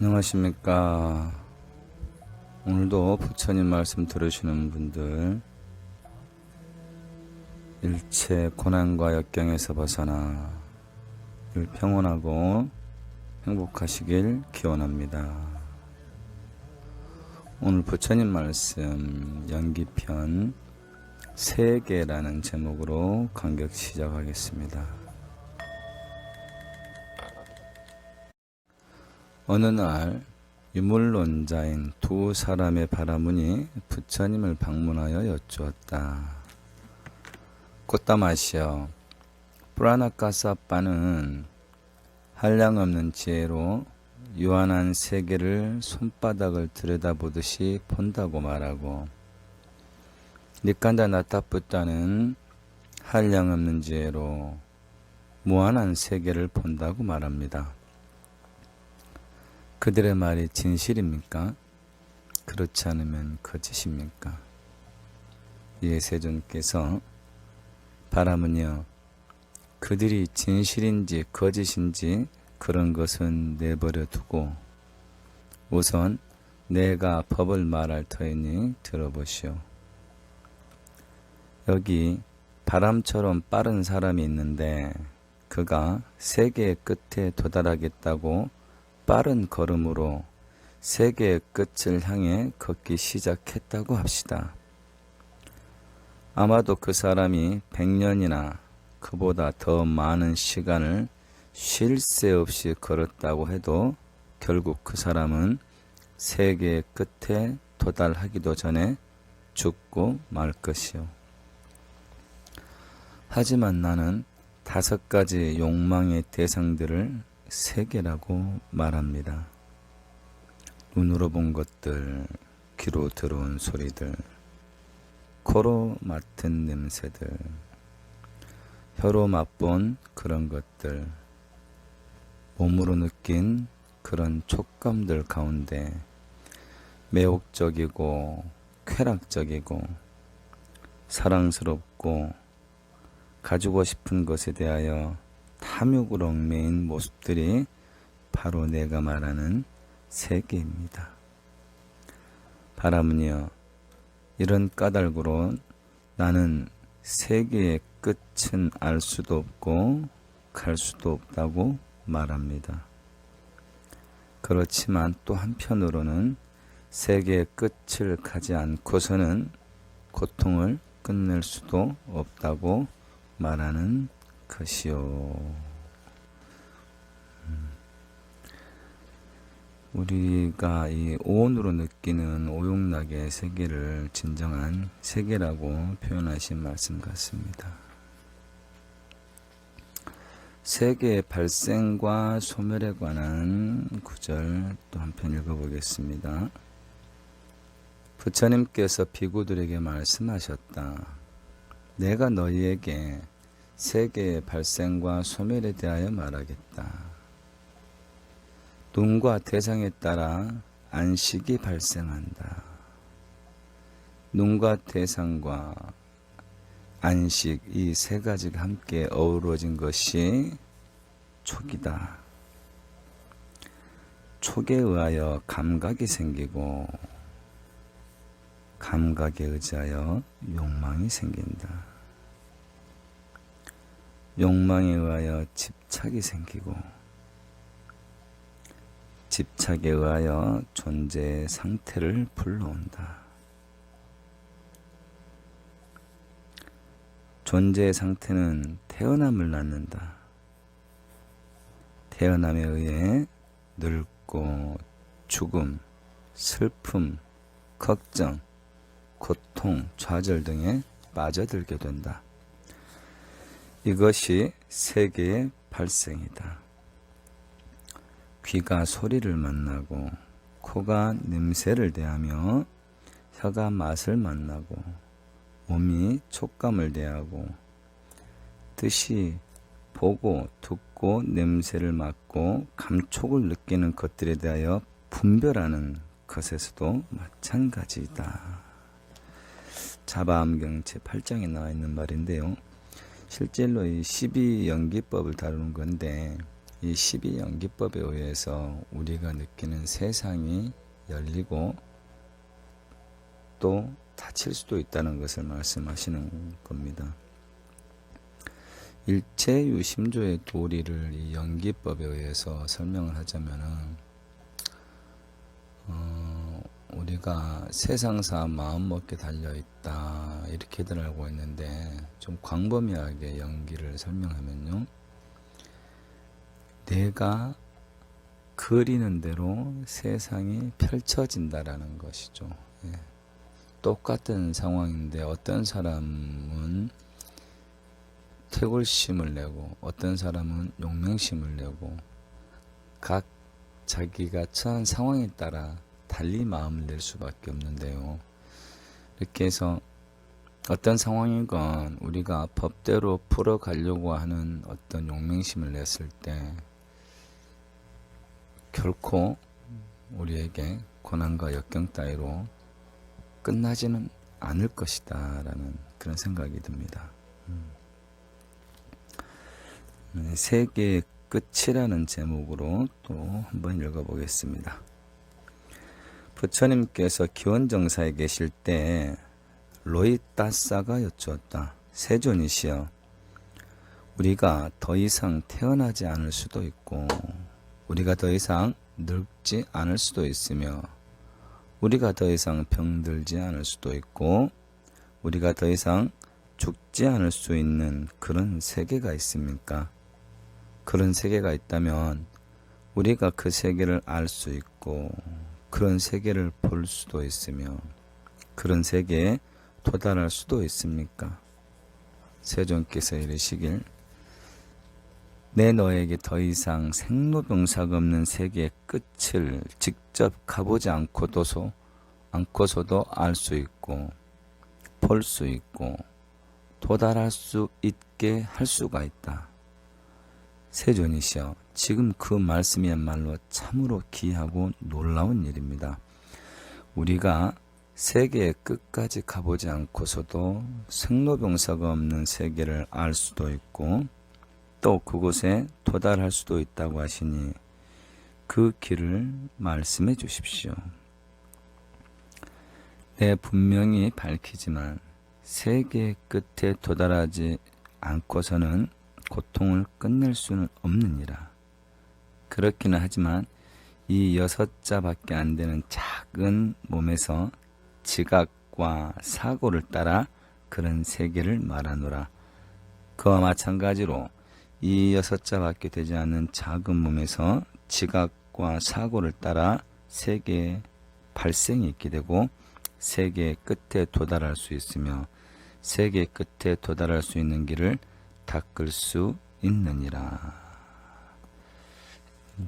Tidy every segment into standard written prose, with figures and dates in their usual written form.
안녕하십니까. 오늘도 부처님 말씀 들으시는 분들, 일체 고난과 역경에서 벗어나 늘 평온하고 행복하시길 기원합니다. 오늘 부처님 말씀 연기편 세계라는 제목으로 간격 시작하겠습니다. 어느 날 유물론자인 두 사람의 바라문이 부처님을 방문하여 여쭈었다. 꽃다마시여, 뿌라나카사빠는 한량없는 지혜로 유한한 세계를 손바닥을 들여다보듯이 본다고 말하고, 니칸다 나타뿌따는 한량없는 지혜로 무한한 세계를 본다고 말합니다. 그들의 말이 진실입니까? 그렇지 않으면 거짓입니까? 이에 세존께서 바라문이여, 그들이 진실인지 거짓인지 그런 것은 내버려 두고 우선 내가 법을 말할 터이니 들어보시오. 여기 바람처럼 빠른 사람이 있는데 그가 세계의 끝에 도달하겠다고 빠른 걸음으로 세계의 끝을 향해 걷기 시작했다고 합시다. 아마도 그 사람이 100년이나 그보다 더 많은 시간을 쉴 새 없이 걸었다고 해도 결국 그 사람은 세계의 끝에 도달하기도 전에 죽고 말 것이요. 하지만 나는 5가지 욕망의 대상들을 세계라고 말합니다. 눈으로 본 것들, 귀로 들어온 소리들, 코로 맡은 냄새들, 혀로 맛본 그런 것들, 몸으로 느낀 그런 촉감들 가운데 매혹적이고 쾌락적이고 사랑스럽고 가지고 싶은 것에 대하여 탐욕으로 얽매인 모습들이 바로 내가 말하는 세계입니다. 바라문이여, 이런 까닭으로 나는 세계의 끝은 알 수도 없고 갈 수도 없다고 말합니다. 그렇지만 또 한편으로는 세계의 끝을 가지 않고서는 고통을 끝낼 수도 없다고 말하는 것이요. 우리가 이 오온으로 느끼는 오욕락의 세계를 진정한 세계라고 표현하신 말씀 같습니다. 세계의 발생과 소멸에 관한 구절 또 한편 읽어보겠습니다. 부처님께서 비구들에게 말씀하셨다. 내가 너희에게 세계의 발생과 소멸에 대하여 말하겠다. 눈과 대상에 따라 안식이 발생한다. 눈과 대상과 안식, 이 세 가지가 함께 어우러진 것이 촉이다. 촉에 의하여 감각이 생기고 감각에 의지하여 욕망이 생긴다. 욕망에 의하여 집착이 생기고 집착에 의하여 존재의 상태를 불러온다. 존재의 상태는 태어남을 낳는다. 태어남에 의해 늙고 죽음, 슬픔, 걱정, 고통, 좌절 등에 빠져들게 된다. 이것이 세계의 발생이다. 귀가 소리를 만나고 코가 냄새를 대하며 혀가 맛을 만나고 몸이 촉감을 대하고 뜻이 보고 듣고 냄새를 맡고 감촉을 느끼는 것들에 대하여 분별하는 것에서도 마찬가지다. 자바암경 제8장에 나와 있는 말인데요. 실제로 이 12연기법을 다루는 건데 이 12연기법에 의해서 우리가 느끼는 세상이 열리고 또 닫힐 수도 있다는 것을 말씀하시는 겁니다. 일체유심조의 도리를 이 연기법에 의해서 설명을 하자면은 우리가 세상사 마음먹기에 달려있다 이렇게들 알고 있는데, 좀 광범위하게 연기를 설명하면요, 내가 그리는 대로 세상이 펼쳐진다라는 것이죠. 예. 똑같은 상황인데 어떤 사람은 퇴골심을 내고 어떤 사람은 용맹심을 내고 각 자기가 처한 상황에 따라 달리 마음을 낼 수밖에 없는데요. 이렇게 해서 어떤 상황이건 우리가 법대로 풀어가려고 하는 어떤 용맹심을 냈을 때 결코 우리에게 고난과 역경 따위로 끝나지는 않을 것이다 라는 그런 생각이 듭니다. 세계의 끝이라는 제목으로 또 한번 읽어보겠습니다. 부처님께서 기원정사에 계실 때 로이따사가 여쭈었다. 세존이시여, 우리가 더 이상 태어나지 않을 수도 있고 우리가 더 이상 늙지 않을 수도 있으며 우리가 더 이상 병들지 않을 수도 있고 우리가 더 이상 죽지 않을 수 있는 그런 세계가 있습니까? 그런 세계가 있다면 우리가 그 세계를 알 수 있고 그런 세계를 볼 수도 있으며 그런 세계에 도달할 수도 있습니까? 세존께서 이르시길, 내 너에게 더 이상 생로병사가 없는 세계의 끝을 직접 가보지 않고서도 알 수 있고 볼 수 있고 도달할 수 있게 할 수가 있다. 세존이시여, 지금 그 말씀이야말로 참으로 귀하고 놀라운 일입니다. 우리가 세계의 끝까지 가보지 않고서도 생로병사가 없는 세계를 알 수도 있고 또 그곳에 도달할 수도 있다고 하시니 그 길을 말씀해 주십시오. 네, 분명히 밝히지만 세계의 끝에 도달하지 않고서는 고통을 끝낼 수는 없느니라. 그렇기는 하지만 이 6자밖에 안 되는 작은 몸에서 지각과 사고를 따라 그런 세계를 말하노라. 그와 마찬가지로 이 6자밖에 되지 않는 작은 몸에서 지각과 사고를 따라 세계의 발생이 있게 되고 세계의 끝에 도달할 수 있으며 세계의 끝에 도달할 수 있는 길을 닦을 수 있느니라.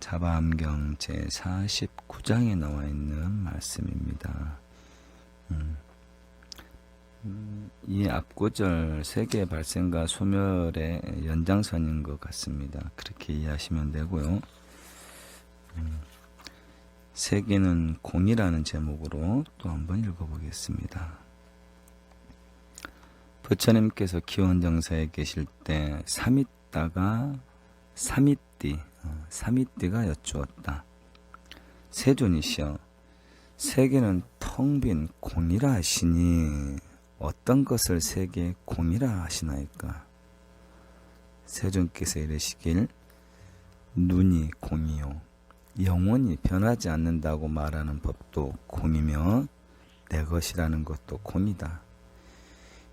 자바암경 제49장에 나와 있는 말씀입니다. 이 앞구절 세계의 발생과 소멸의 연장선인 것 같습니다. 그렇게 이해하시면 되고요. 세계는 공이라는 제목으로 또 한번 읽어보겠습니다. 부처님께서 기원정사에 계실 때 사미띠가 여쭈었다. 세존이시여, 세계는 텅 빈 공이라 하시니 어떤 것을 세계의 공이라 하시나이까? 세존께서 이르시길, 눈이 공이요 영원히 변하지 않는다고 말하는 법도 공이며 내 것이라는 것도 공이다.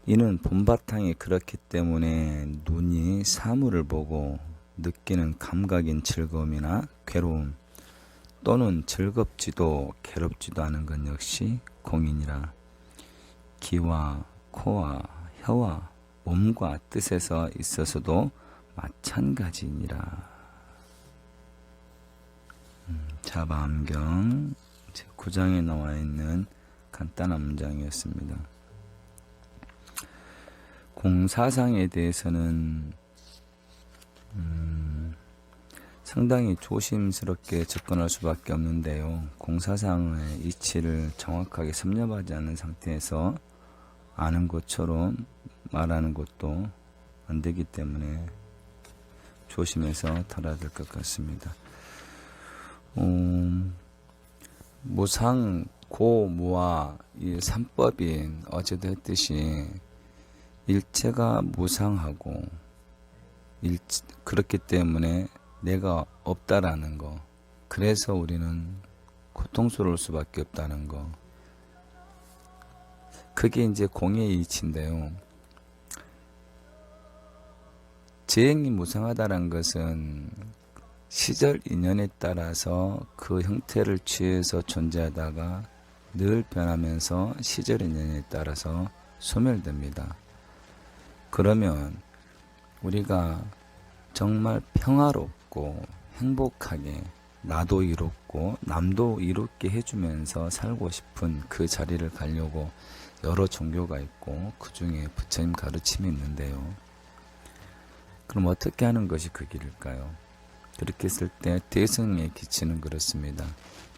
이는 본바탕이 그렇기 때문에 눈이 사물을 보고 느끼는 감각인 즐거움이나 괴로움 또는 즐겁지도 괴롭지도 않은 것 역시 공이니라. 귀와 코와 혀와 몸과 뜻에서 있어서도 마찬가지니라. 자바암경 제9장에 나와 있는 간단한 문장이었습니다. 공사상에 대해서는 상당히 조심스럽게 접근할 수밖에 없는데요. 공사상의 이치를 정확하게 섭렵하지 않은 상태에서 아는 것처럼 말하는 것도 안 되기 때문에 조심해서 다뤄야 될 것 같습니다. 무상, 고, 무아, 이 삼법인 어제도 했듯이 일체가 무상하고 그렇기 때문에 내가 없다라는 거, 그래서 우리는 고통스러울 수밖에 없다는 거, 그게 이제 공의 이치인데요. 재행이 무상하다는 것은 시절 인연에 따라서 그 형태를 취해서 존재하다가 늘 변하면서 시절 인연에 따라서 소멸됩니다. 그러면 우리가 정말 평화롭고 행복하게 나도 이롭고 남도 이롭게 해주면서 살고 싶은 그 자리를 가려고 여러 종교가 있고 그 중에 부처님 가르침이 있는데요. 그럼 어떻게 하는 것이 그 길일까요? 그렇게 했을 때 대승의 기치는 그렇습니다.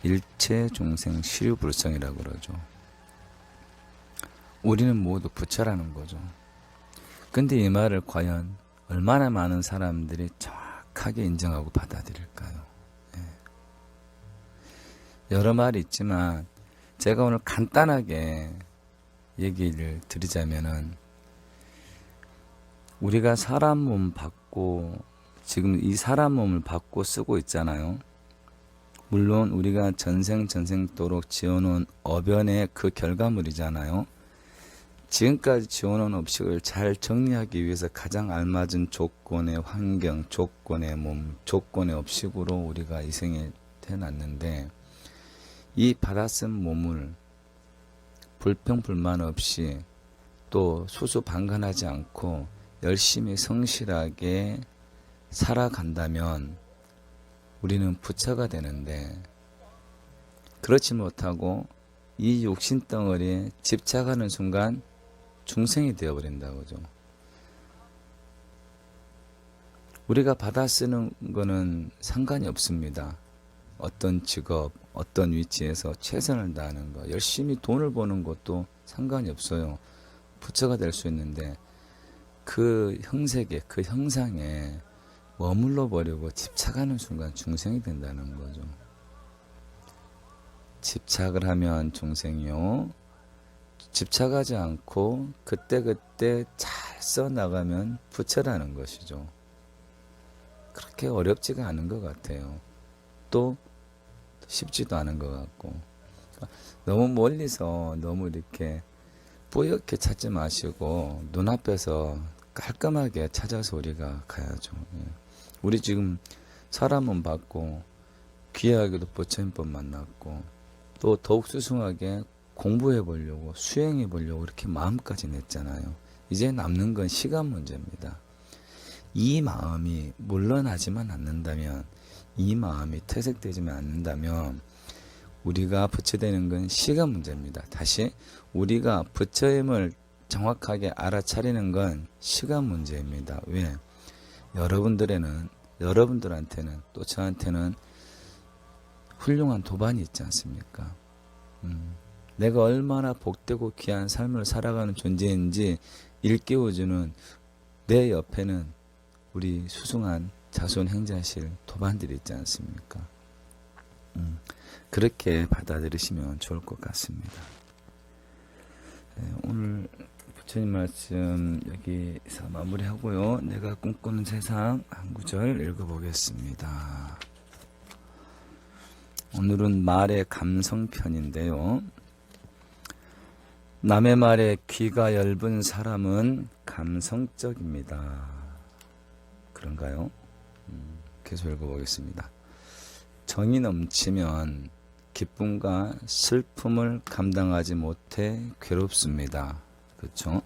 일체 중생 시류불성이라고 그러죠. 우리는 모두 부처라는 거죠. 근데 이 말을 과연 얼마나 많은 사람들이 정확하게 인정하고 받아들일까요? 여러 말이 있지만 제가 오늘 간단하게 얘기를 드리자면은, 우리가 사람 몸 받고 지금 이 사람 몸을 받고 쓰고 있잖아요. 물론 우리가 전생도록 지어놓은 어변의 그 결과물이잖아요. 지금까지 지어놓은 업식을 잘 정리하기 위해서 가장 알맞은 조건의 환경, 조건의 몸, 조건의 업식으로 우리가 이 생에 태어났는데, 이 받아쓴 몸을 불평불만 없이 또 수수방관하지 않고 열심히 성실하게 살아간다면 우리는 부처가 되는데, 그렇지 못하고 이 욕심덩어리에 집착하는 순간 중생이 되어버린다고죠. 우리가 받아 쓰는 거는 상관이 없습니다. 어떤 직업, 어떤 위치에서 최선을 다하는 거, 열심히 돈을 버는 것도 상관이 없어요. 부처가 될 수 있는데, 그 형색에, 그 형상에 머물러 버리고 집착하는 순간 중생이 된다는 거죠. 집착을 하면 중생이요, 집착하지 않고 그때그때 잘 써나가면 부처라는 것이죠. 그렇게 어렵지가 않은 것 같아요. 또 쉽지도 않은 것 같고, 너무 멀리서 너무 이렇게 뿌옇게 찾지 마시고 눈앞에서 깔끔하게 찾아서 우리가 가야죠. 우리 지금 사람은 받고 귀하게도 부처님법 만났고 또 더욱 수승하게 공부해 보려고 수행해 보려고 이렇게 마음까지 냈잖아요. 이제 남는 건 시간 문제입니다. 이 마음이 물러나지만 않는다면, 이 마음이 퇴색되지만 않는다면 우리가 부처되는 건 시간 문제입니다. 다시 우리가 부처임을 정확하게 알아차리는 건 시간 문제입니다. 왜? 여러분들한테는 또 저한테는 훌륭한 도반이 있지 않습니까? 내가 얼마나 복되고 귀한 삶을 살아가는 존재인지 일깨워주는 내 옆에는 우리 수승한 자손 행자실 도반들이 있지 않습니까? 그렇게 받아들이시면 좋을 것 같습니다. 오늘 부처님 말씀 여기서 마무리하고요. 내가 꿈꾸는 세상 한 구절 읽어보겠습니다. 오늘은 말의 감성편인데요. 남의 말에 귀가 얇은 사람은 감성적입니다. 그런가요? 계속 읽어보겠습니다. 정이 넘치면 기쁨과 슬픔을 감당하지 못해 괴롭습니다. 그렇죠?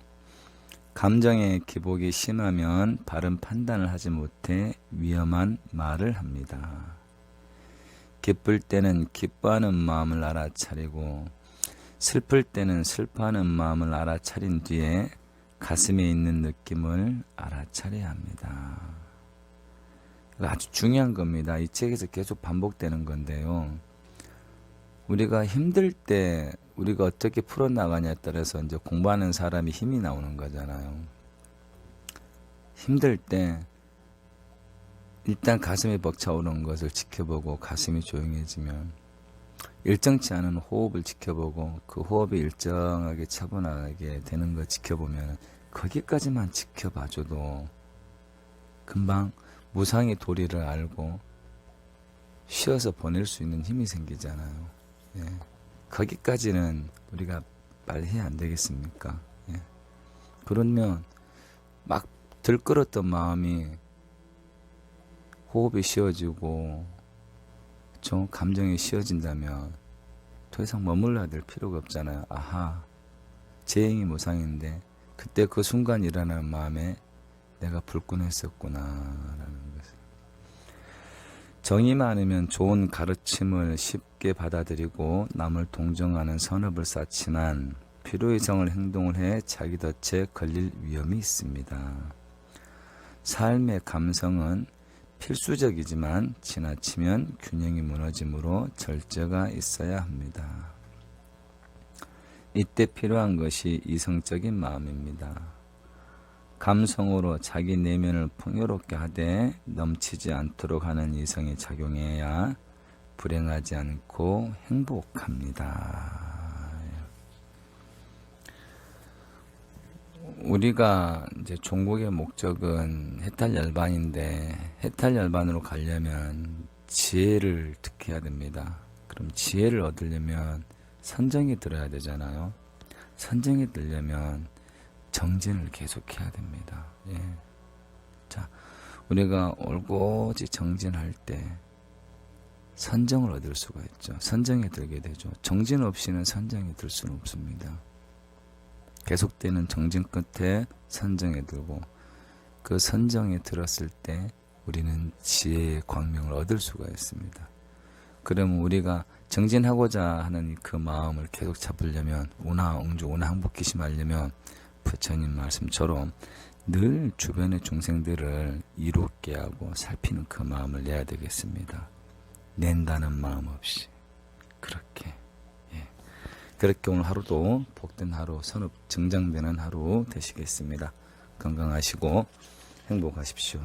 감정의 기복이 심하면 바른 판단을 하지 못해 위험한 말을 합니다. 기쁠 때는 기뻐하는 마음을 알아차리고 슬플 때는 슬퍼하는 마음을 알아차린 뒤에 가슴에 있는 느낌을 알아차려야 합니다. 아주 중요한 겁니다. 이 책에서 계속 반복되는 건데요. 우리가 힘들 때 우리가 어떻게 풀어나가냐에 따라서 이제 공부하는 사람이 힘이 나오는 거잖아요. 힘들 때 일단 가슴이 벅차오르는 것을 지켜보고 가슴이 조용해지면 일정치 않은 호흡을 지켜보고 그 호흡이 일정하게 차분하게 되는 걸 지켜보면 거기까지만 지켜봐줘도 금방 무상의 도리를 알고 쉬어서 보낼 수 있는 힘이 생기잖아요. 예. 거기까지는 우리가 빨리 해야 안 되겠습니까? 예. 그러면 막 들끓었던 마음이 호흡이 쉬어지고 좀 감정이 쉬어진다면 더 이상 머물러야 될 필요가 없잖아요. 아하, 재행이 무상인데 그때 그 순간 일어나는 마음에 내가 불끈했었구나 라는 것을. 정이 많으면 좋은 가르침을 쉽게 받아들이고 남을 동정하는 선업을 쌓지만 필요 이상을 행동을 해 자기 덫에 걸릴 위험이 있습니다. 삶의 감성은 필수적이지만 지나치면 균형이 무너지므로 절제가 있어야 합니다. 이때 필요한 것이 이성적인 마음입니다. 감성으로 자기 내면을 풍요롭게 하되 넘치지 않도록 하는 이성이 작용해야 불행하지 않고 행복합니다. 우리가 이제 종국의 목적은 해탈열반인데 해탈열반으로 가려면 지혜를 득해야 됩니다. 그럼 지혜를 얻으려면 선정이 들어야 되잖아요. 선정이 들려면 정진을 계속해야 됩니다. 예. 자, 우리가 올곧이 정진할 때 선정을 얻을 수가 있죠. 선정에 들게 되죠. 정진 없이는 선정에 들 수는 없습니다. 계속되는 정진 끝에 선정에 들고 그 선정에 들었을 때 우리는 지혜의 광명을 얻을 수가 있습니다. 그러면 우리가 정진하고자 하는 그 마음을 계속 잡으려면 운하응주 운항복기심하려면 부처님 말씀처럼 늘 주변의 중생들을 이롭게 하고 살피는 그 마음을 내야 되겠습니다. 낸다는 마음 없이 그렇게 그렇게 오늘 하루도 복된 하루, 선업 증장되는 하루 되시겠습니다. 건강하시고 행복하십시오.